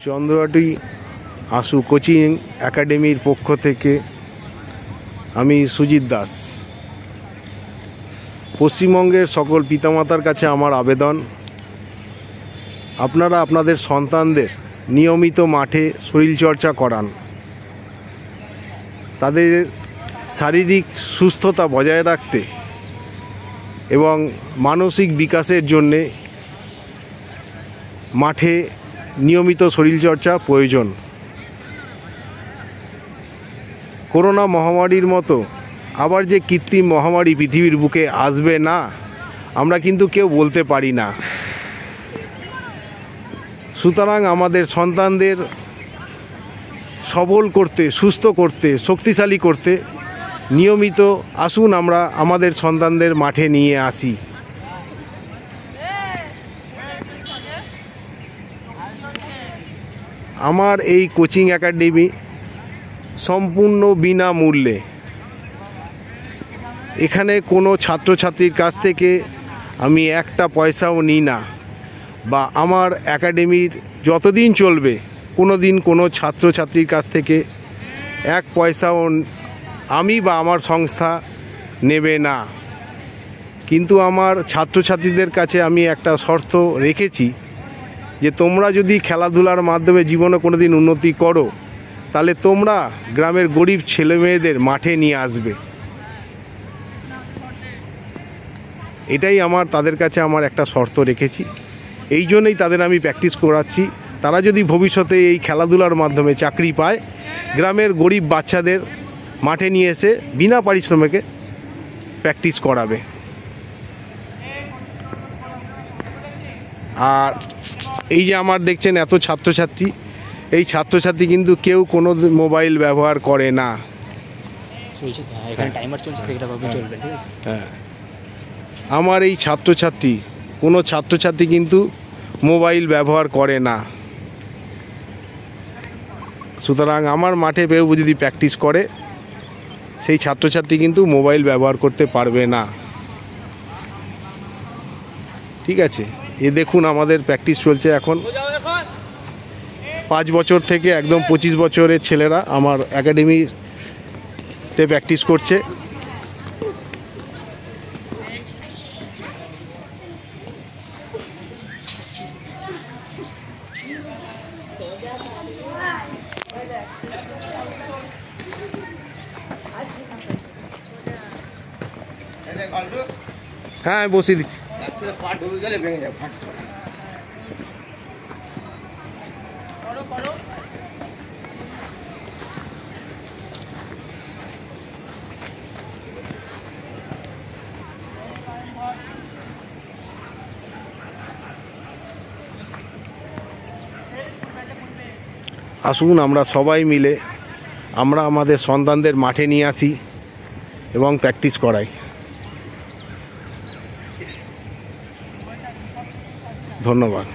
চন্দ্রহাটি আশু কোচিং একাডেমির পক্ষ থেকে আমি সুজিত দাস। পশ্চিমবঙ্গের সকল পিতামাতার কাছে আমার আবেদন, আপনারা আপনাদের সন্তানদের নিয়মিত মাঠে শরীরচর্চা করান। তাদের শারীরিক সুস্থতা বজায় রাখতে এবং মানসিক বিকাশের জন্যে মাঠে নিয়মিত শরীরচর্চা প্রয়োজন। করোনা মহামারীর মতো আবার যে কৃত্রিম মহামারী পৃথিবীর বুকে আসবে না, আমরা কিন্তু কেউ বলতে পারি না। সুতরাং আমাদের সন্তানদের সবল করতে, সুস্থ করতে, শক্তিশালী করতে নিয়মিত আসুন আমরা আমাদের সন্তানদের মাঠে নিয়ে আসি। আমার এই কোচিং একাডেমি সম্পূর্ণ বিনামূল্যে। এখানে কোনো ছাত্রছাত্রীর কাছ থেকে আমি একটা পয়সাও নিই না, বা আমার একাডেমির যতদিন চলবে কোনো দিন কোনো ছাত্রছাত্রীর কাছ থেকে এক পয়সাও আমি বা আমার সংস্থা নেবে না। কিন্তু আমার ছাত্রছাত্রীদের কাছে আমি একটা শর্ত রেখেছি যে তোমরা যদি খেলাধুলার মাধ্যমে জীবনে কোনো দিন উন্নতি করো, তাহলে তোমরা গ্রামের গরিব ছেলেমেয়েদের মাঠে নিয়ে আসবে। এটাই তাদের কাছে আমার একটা শর্ত রেখেছি। এই জন্যই তাদের আমি প্র্যাকটিস করাচ্ছি। তারা যদি ভবিষ্যতে এই খেলাধুলার মাধ্যমে চাকরি পায়, গ্রামের গরিব বাচ্চাদের মাঠে নিয়ে এসে বিনা পারিশ্রমিকে প্র্যাকটিস করাবে। আর এই যে আমার দেখছেন এত ছাত্রছাত্রী, এই ছাত্রছাত্রী কিন্তু কেউ কোনো মোবাইল ব্যবহার করে না। হ্যাঁ, আমার এই কোনো ছাত্রছাত্রী কিন্তু মোবাইল ব্যবহার করে না। সুতরাং আমার মাঠে কেউ যদি প্র্যাকটিস করে, সেই ছাত্রছাত্রী কিন্তু মোবাইল ব্যবহার করতে পারবে না। ঠিক আছে, এ দেখুন আমাদের প্র্যাকটিস চলছে এখন। 5 বছর থেকে একদম 25 বছরের ছেলেরা আমার একাডেমিতে প্র্যাকটিস করছে। হ্যাঁ, বসিয়ে দিচ্ছি। আসুন আমরা সবাই মিলে আমরা আমাদের সন্তানদের মাঠে নিয়ে আসি এবং প্র্যাকটিস করাই। ধন্যবাদ।